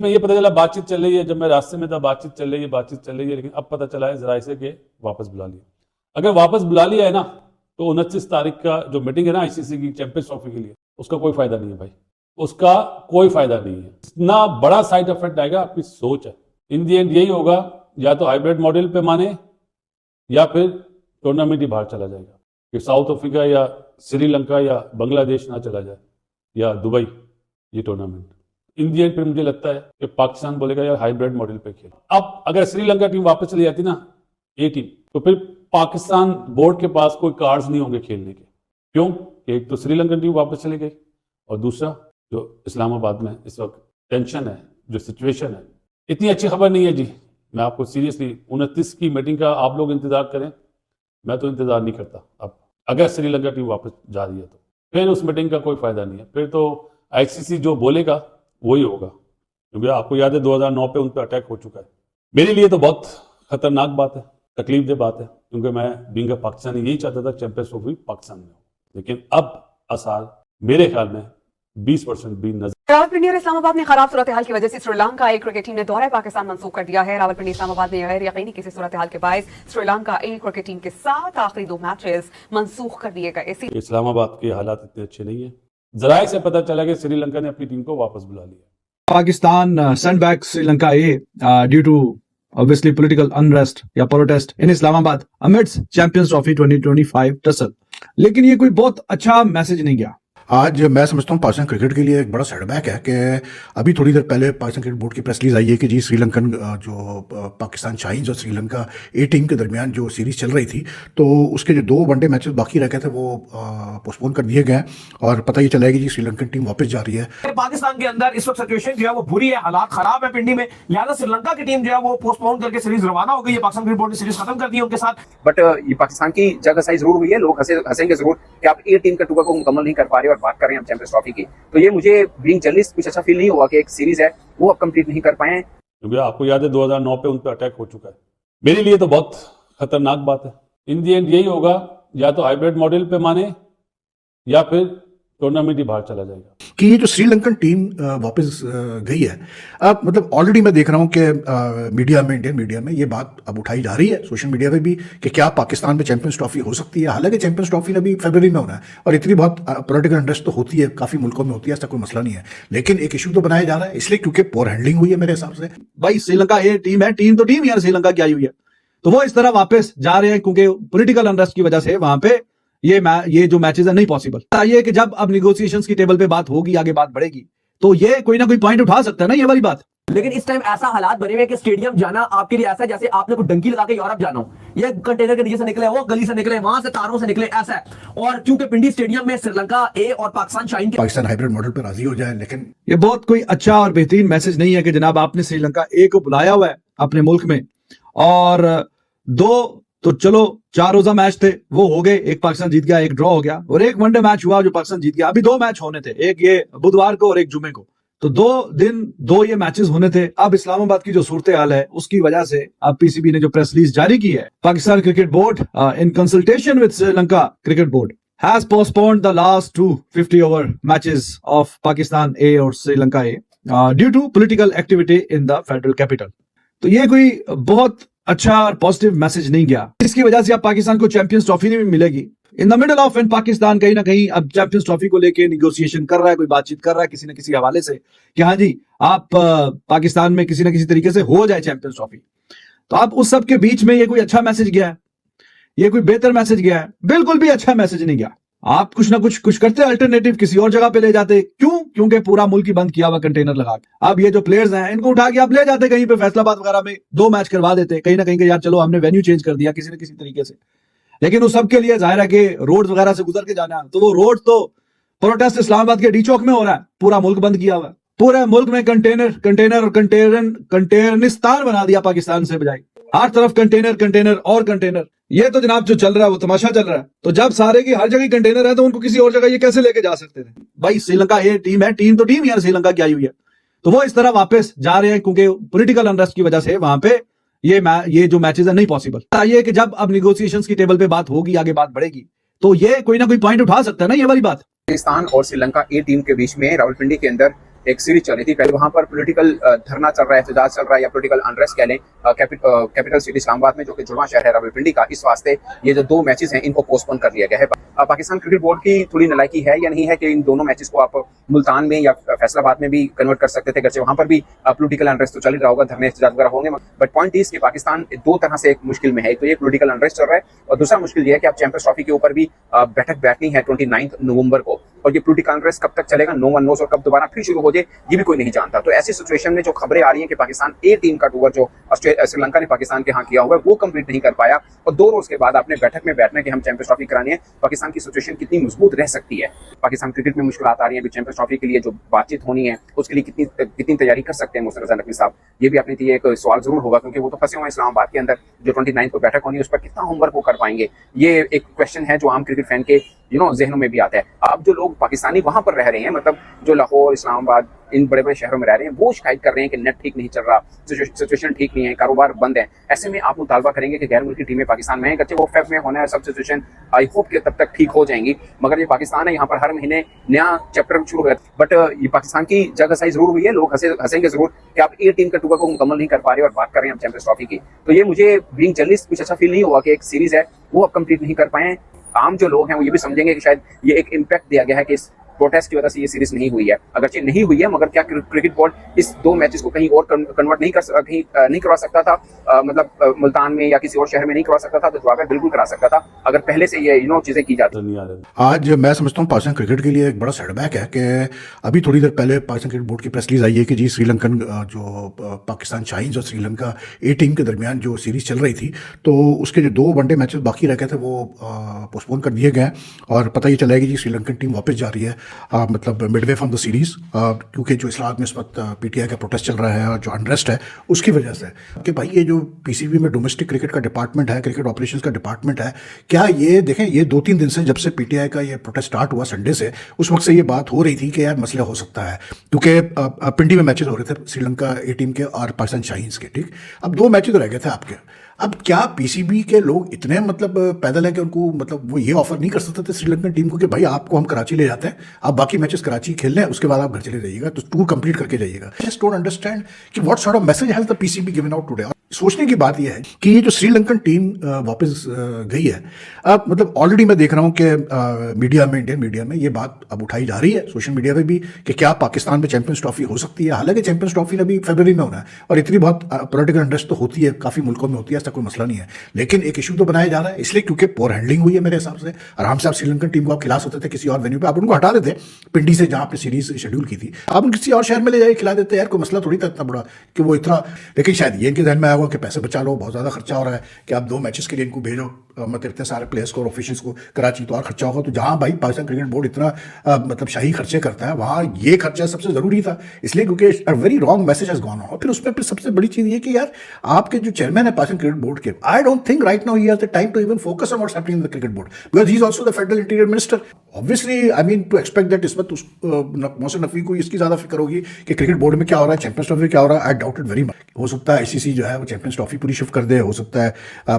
में ये पता चला बातचीत चल रही है, जब मैं रास्ते में था बातचीत चल रही है, लेकिन अब पता चला है जरा से कि वापस बुला लिया। अगर वापस बुला लिया है ना, तो 29 तारीख का जो मीटिंग है ना आईसीसी की चैंपियंस ट्रॉफी के लिए, उसका कोई फायदा नहीं है भाई, उसका कोई फायदा नहीं है। इतना बड़ा साइड इफेक्ट आएगा, आपकी सोच है। इन दी एंड यही होगा, या तो हाइब्रिड मॉडल पे माने या फिर टूर्नामेंट ही बाहर चला जाएगा, कि साउथ अफ्रीका या श्रीलंका या बांग्लादेश ना चला जाए या दुबई ये टूर्नामेंट। इन दी एंड फिर मुझे लगता है कि पाकिस्तान बोलेगा यार हाइब्रिड मॉडल पे खेल। अब अगर श्रीलंका टीम वापस चली जाती ना, ए टीम, तो फिर पाकिस्तान बोर्ड के पास कोई कार्ड्स नहीं होंगे खेलने के। क्यों? एक तो श्रीलंकन टीम वापस चली गई, और दूसरा जो इस्लामाबाद में इस वक्त टेंशन है, जो सिचुएशन है, इतनी अच्छी खबर नहीं है जी। मैं आपको सीरियसली 29 की मीटिंग का आप लोग इंतजार करें, मैं तो इंतजार नहीं करता। अब अगर श्रीलंका टीम वापस जा रही है तो फिर उस मीटिंग का कोई फायदा नहीं है, फिर तो आईसीसी जो बोलेगा वही होगा। क्योंकि आपको याद है 2009 पे उन पर अटैक हो चुका है। मेरे लिए तो बहुत खतरनाक बात है, तकलीफ दे बात है, क्योंकि मैं बीइंग अ पाकिस्तानी यही चाहता था चैंपियंस ट्रॉफी पाकिस्तान में हो, लेकिन अब आसार मेरे ख्याल में 20% भी नजर। रावलपिंडी और इस्लामाबाद में खराब सूरत हाल की वजह से श्रीलंका ए क्रिकेट टीम ने दौरा पाकिस्तान मंसूख कर दिया है। रावलपिंडी इस्लामाबाद में गैर यकीनी किसी सूरत हाल के बायस श्रीलंका ए क्रिकेट टीम के 7 आखिरी 2 मैचेस मंसूख कर दिए गए। इस्लामाबाद के हालात इतने अच्छे नहीं है। जराये से पता चला कि श्रीलंका ने अपनी टीम को वापस बुला लिया। Pakistan sent back Sri Lanka A due to obviously political unrest या protest in Islamabad amidst Champions Trophy 2025 tussle। लेकिन ये कोई बहुत अच्छा मैसेज नहीं गया। आज मैं समझता हूँ पाकिस्तान क्रिकेट के लिए एक बड़ा सेटबैक है कि अभी थोड़ी देर पहले पाकिस्तान क्रिकेट बोर्ड की प्रेस रिलीज आई है कि जी श्रीलंकन जो पाकिस्तान शाहीन्स और श्रीलंका ए टीम के दरमियान जो सीरीज चल रही थी, तो उसके जो 2 वनडे मैचेस बाकी रह गए थे वो पोस्टपोन कर दिए गए, और पता ही चला है कि जी श्रीलंकन टीम वापस जा रही है। पाकिस्तान के अंदर इस वक्त सिचुएशन जो है वो बुरी है, हालात खराब है पिंडी में, लिहाजा श्रीलंका की टीम जो है वो पोस्टपोन करके सीरीज रवाना हो गई है। पाकिस्तान क्रिकेट बोर्ड ने सीरीज खत्म कर दी है उनके साथ। बट ये पाकिस्तान की जगह सही जरूर हुई है, लोग हंसेंगे जरूर कि आप ए टीम का टूर को मुकम्मल नहीं कर पा रहे और बात कर रहे हैं हम चैंपियंस ट्रॉफी की। तो ये मुझे बीइंग जर्नलिस्ट कुछ अच्छा फील नहीं हुआ कि एक सीरीज है वो अब कंप्लीट नहीं कर पाए हैं। क्योंकि आपको याद है 2009 पे उन पर अटैक हो चुका है। मेरे लिए तो बहुत खतरनाक बात है। इन दी एंड यही होगा, या तो हाइब्रिड मॉडल पे माने या फिर टूर्नामेंट ही बाहर चला जाएगा। कि ये जो श्रीलंकन टीम वापस गई है, अब मतलब ऑलरेडी मैं देख रहा हूँ कि मीडिया में, इंडियन मीडिया में ये बात अब उठाई जा रही है, सोशल मीडिया पे भी, कि क्या पाकिस्तान में चैंपियंस ट्रॉफी हो सकती है। हालांकि चैंपियंस ट्रॉफी अभी फरवरी में होना है, और इतनी बहुत पॉलिटिकल इंटरेस्ट तो होती है, काफी मुल्कों में होती है, ऐसा कोई मसला नहीं है, लेकिन एक इशू तो बनाया जा रहा है इसलिए क्योंकि पोर हैंडलिंग हुई है मेरे हिसाब से। भाई श्रीलंका ए टीम है, टीम तो टीम यार श्रीलंका की आई हुई है, तो वो इस तरह वापस जा रहे हैं क्योंकि पॉलिटिकल अनरेस्ट की वजह से वहां पे ये जो मैचेस है नहीं पॉसिबल। ये कि जब अब निगोशिएशंस की टेबल पे बात होगी, आगे बात बढ़ेगी, तो ये कोई ना कोई पॉइंट उठा सकता है ना, ये वाली बात। लेकिन इस टाइम ऐसा हालात बने हुए कि स्टेडियम जाना आपके लिए ऐसा है जैसे आपने कोई डंकी लगा के यूरोप जाना हो, ये कंटेनर के नीचे से निकले, वो गली से निकले, वहां से तारों से निकले, ऐसा है। और क्योंकि पिंडी स्टेडियम में श्रीलंका ए और पाकिस्तान शाहीन के पाकिस्तान हाइब्रिड मॉडल पर राजी हो जाए, लेकिन ये बहुत कोई अच्छा और बेहतरीन मैसेज नहीं है कि जनाब आपने श्रीलंका ए को बुलाया हुआ है अपने मुल्क में, और 2 तो चलो 4 रोजा मैच थे वो हो गए, एक पाकिस्तान जीत गया, एक ड्रॉ हो गया, और एक वनडे मैच हुआ जो पाकिस्तान जीत गया। अभी 2 मैच होने थे, एक ये बुधवार को और एक जुमे को, तो 2 दिन 2 ये मैचेस होने थे। अब इस्लामाबाद की जो सूरत हाल है उसकी वजह से अब पीसीबी ने जो प्रेस रिलीज जारी की है, Pakistan cricket board in consultation with Sri Lanka cricket board has postponed the last 2 50 over matches of Pakistan A और Sri Lanka A due to political activity in the federal capital. तो ये कोई बहुत अच्छा और पॉजिटिव मैसेज नहीं गया, इसकी वजह से अब पाकिस्तान को चैंपियंस ट्रॉफी नहीं मिलेगी। In the middle of, and Pakistan कहीं ना कहीं अब चैंपियंस ट्रॉफी को लेके निगोशिएशन कर रहा है, कोई बातचीत कर रहा है किसी न किसी हवाले से कि हाँ जी आप पाकिस्तान में किसी न किसी तरीके से हो जाए चैंपियंस ट्रॉफी। तो अब उस सब के बीच में ये कोई अच्छा मैसेज गया है, ये कोई बेहतर मैसेज गया है? बिल्कुल भी अच्छा मैसेज नहीं गया। आप कुछ ना कुछ करते, अल्टरनेटिव किसी और जगह पे ले जाते। क्यों? क्योंकि पूरा मुल्क ही बंद किया हुआ कंटेनर लगा के। अब ये जो प्लेयर्स हैं इनको उठा के आप ले जाते कहीं पे, फैसलाबाद वगैरह में 2 मैच करवा देते, कहीं ना कहीं के यार चलो हमने वेन्यू चेंज कर दिया किसी न किसी तरीके से। लेकिन उस सब के लिए जाहिर है कि रोड वगैरह से गुजर के जाना, तो वो रोड तो प्रोटेस्ट इस्लामाबाद के डी चौक में हो रहा है, पूरा मुल्क बंद किया हुआ है, पूरे मुल्क में कंटेनर और कंटेनरिस्तान बना दिया पाकिस्तान से बजाय, हर तरफ कंटेनर और कंटेनर। ये तो जनाब जो चल रहा है वो तमाशा चल रहा है। तो जब सारे की हर जगह कंटेनर है तो उनको किसी और जगह ये कैसे लेके जा सकते थे? भाई श्रीलंका ए टीम है, टीम तो टीम यार श्रीलंका की आई हुई है, तो वो इस तरह वापस जा रहे हैं क्योंकि पॉलिटिकल अनरेस्ट की वजह से वहां पे ये जो मैचेस है नहीं पॉसिबल। ये कि जब अब निगोशिएशंस की टेबल पे बात होगी, आगे बात बढ़ेगी, तो ये कोई ना कोई पॉइंट उठा सकता है ना, ये वाली बात। पाकिस्तान और श्रीलंका ए टीम के बीच में रावलपिंडी के अंदर एक सीरीज चल रही थी। पहले वहां पर पॉलिटिकल धरना चल रहा है, एहतजाज चल रहा है, या पॉलिटिकल अनरेस्ट कह लें कैपिटल सिटी इस्लामाबाद में, जो कि जुड़वां शहर है रावलपिंडी का। इस वास्ते ये जो 2 मैचेस हैं इनको पोस्टपोन कर दिया गया है। पाकिस्तान क्रिकेट बोर्ड की थोड़ी नालायकी है या नहीं है कि इन दोनों मैचेस को आप मुल्तान में या फैसलाबाद में भी कन्वर्ट कर सकते थे, गर्चे वहां पर भी पॉलिटिकल अनरेस्ट तो चल ही रहा होगा, धरने एहतजाज वगैरह होंगे। बट पॉइंट इज कि पाकिस्तान 2 तरह से एक मुश्किल में है। तो ये पॉलिटिकल अनरेस्ट चल रहा है, और दूसरा मुश्किल ये है कि आप चैंपियंस ट्रॉफी के ऊपर भी बैठक बैठनी है 29 नवंबर को, और ये पॉलिटिकल अनरेस्ट कब तक चलेगा, नो वन नोस, और कब दोबारा फिर शुरू हो जाए ये भी कोई नहीं जानता। तो ऐसी सिचुएशन में जो खबरें आ रही हैं कि पाकिस्तान ए टीम का टूर जो श्रीलंका ने पाकिस्तान के यहाँ किया हुआ है वो कंप्लीट नहीं कर पाया, और 2 रोज के बाद आपने बैठक में बैठना कि हम चैंपियंस ट्रॉफी करानी है, पाकिस्तान की सिचुएशन कितनी मजबूत रह सकती है। पाकिस्तान क्रिकेट में मुश्किल आ रही है, चैंपियंस ट्रॉफी के लिए जो बातचीत होनी है उसके लिए कितनी तैयारी कर सकते हैं मुस्तफा रज़ा नकवी साहब, ये भी अपने लिए एक सवाल जरूर होगा, क्योंकि वो तो फंसे हुए हैं इस्लामाबाद के अंदर। जो 29 को बैठक होनी है उस पर कितना होमवर्क वो कर पाएंगे, ये एक क्वेश्चन है जो आम क्रिकेट फैन के जहनों में भी आता है। अब जो लोग पाकिस्तानी वहां पर रह रहे हैं, मतलब जो लाहौर, इस्लामाबाद, इन बड़े बड़े शहरों में रह रहे हैं, वो शिकायत कर रहे हैं कि नेट ठीक नहीं चल रहा, सिचुएशन ठीक नहीं है, कारोबार बंद है। ऐसे में आप मुतालबा करेंगे कि गैर मुल्की टीमें पाकिस्तान में हैं, वो फेब में होना है, सब सिचुएशन आई होप कि तब तक ठीक हो जाएंगी। मगर ये पाकिस्तान है, यहाँ पर हर महीने नया चैप्टर शुरू हो, बट ये पाकिस्तान की जगह सही जरूर हुई है। लोग हंसेंगे जरूर कि आप ए टीम के टूर को मुकम्मल नहीं कर पा रहे और बात कर रहे हैं चैंपियंस ट्रॉफी की। तो ये मुझे बीइंग जर्नलिस्ट कुछ अच्छा फील नहीं हुआ कि एक सीरीज है वो अब कंप्लीट नहीं कर पाए। आम जो लोग हैं वो ये भी समझेंगे कि शायद ये एक इम्पैक्ट दिया गया है कि इस प्रोटेस्ट की वजह से ये सीरीज नहीं हुई है। अगरचे नहीं हुई है, मगर क्या क्रिकेट बोर्ड इस 2 मैचेस को कहीं और कन्वर्ट नहीं करवा सकता था, मतलब मुल्तान में या किसी और शहर में नहीं करवा सकता था? तो जवाब है बिल्कुल करा सकता था, अगर पहले से ये चीजें की जाती। आज मैं समझता हूँ पाकिस्तान क्रिकेट के लिए एक बड़ा सेटबैक है कि अभी थोड़ी देर पहले पाकिस्तान क्रिकेट बोर्ड की प्रेस रिलीज आई है कि जी श्रीलंकन जो पाकिस्तान शाहीन्स और श्रीलंका ए टीम के दरमियान जो सीरीज चल रही थी, तो उसके जो 2 वनडे मैचेस बाकी रह गए थे वो पोस्टपोन कर दिए गए, और पता ही चला है कि जी श्रीलंकन टीम वापस जा रही है, मतलब मिडवे फ्रॉम द सीरीज, क्योंकि जो इस्लामाबाद में इस वक्त पीटीआई का प्रोटेस्ट चल रहा है और जो अनरेस्ट है उसकी वजह से कि भाई ये जो पीसीबी में डोमेस्टिक क्रिकेट का डिपार्टमेंट है, क्रिकेट ऑपरेशंस का डिपार्टमेंट है, क्या ये देखें ये 2-3 दिन से जब से पीटीआई का ये प्रोटेस्ट स्टार्ट हुआ संडे से, उस वक्त से ये बात हो रही थी कि यार मसला हो सकता है, क्योंकि पिंडी में मैचेस हो रहे थे श्रीलंका ए टीम के और पाकिस्तान शाहीन्स के, ठीक। अब 2 मैचेस तो रह गए थे आपके। अब क्या पीसीबी के लोग इतने मतलब पैदल है कि उनको मतलब वो ये ऑफर नहीं कर सकते थे श्रीलंकन टीम को कि भाई आपको हम कराची ले जाते हैं, आप बाकी मैचेस कराची खेल लें, उसके बाद आप घर चले जाइएगा, तो टूर कंप्लीट करके जाइएगा। जस्ट डोंट अंडरस्टैंड कि what sort of message has the PCB given out today. सोचने की बात यह है कि ये जो श्रीलंकन टीम वापस गई है, अब मतलब ऑलरेडी मैं देख रहा हूं कि मीडिया में, इंडियन मीडिया में ये बात अब उठाई जा रही है, सोशल मीडिया पे भी, कि क्या पाकिस्तान में चैंपियंस ट्रॉफी हो सकती है। हालांकि चैंपियंस ट्रॉफी अभी फरवरी में होना है, और इतनी बहुत पॉलिटिकल अनरेस्ट तो होती है, काफी मुल्कों में होती है, ऐसा कोई मसला नहीं है, लेकिन एक इशू तो बनाया जा रहा है इसलिए क्योंकि पोर हैंडलिंग हुई है मेरे हिसाब से। आराम से आप श्रीलंकन टीम को आप खिला सकते थे किसी और वेन्यू पे, आप उनको हटा देते पिंडी से जहां पे सीरीज शेड्यूल की थी, आप उनको किसी और शहर में ले जाके खिला देते, यार कोई मसला थोड़ी था इतना बड़ा कि वो इतना। लेकिन शायद ये इनके ध्यान में आया होगा कि पैसे बचा लो, बहुत ज़्यादा खर्चा हो रहा है कि आप 2 मैचेस के लिए इनको भेजो, मतलब इतने सारे प्लेयर्स को और ऑफिशियल्स को कराची, तो और खर्चा होगा। तो जहाँ भाई पाकिस्तान क्रिकेट बोर्ड इतना मतलब शाही खर्चे करता है, वहाँ ये खर्चा सबसे ज़रूरी था, इसलिए क्योंकि a very wrong message has gone on. फिर उसमें फिर सबसे बड़ी चीज़ ये कि यार आपके जो चेयरमैन है पाकिस्तान क्रिकेट बोर्ड के, I don't think right now he has the time to even focus on what's happening in the cricket board, because he is also the federal interior minister. Obviously I mean to expect that इस वक्त मोहसिन नकवी को इसकी ज़्यादा फिक्र होगी कि cricket board में क्या हो रहा है, चैंपियंस ट्रॉफी क्या हो रहा है। I doubt it very much. हो सकता है आईसीसी जो है वो चैंपियंस ट्रॉफी पूरी शिफ्ट कर दे, हो सकता है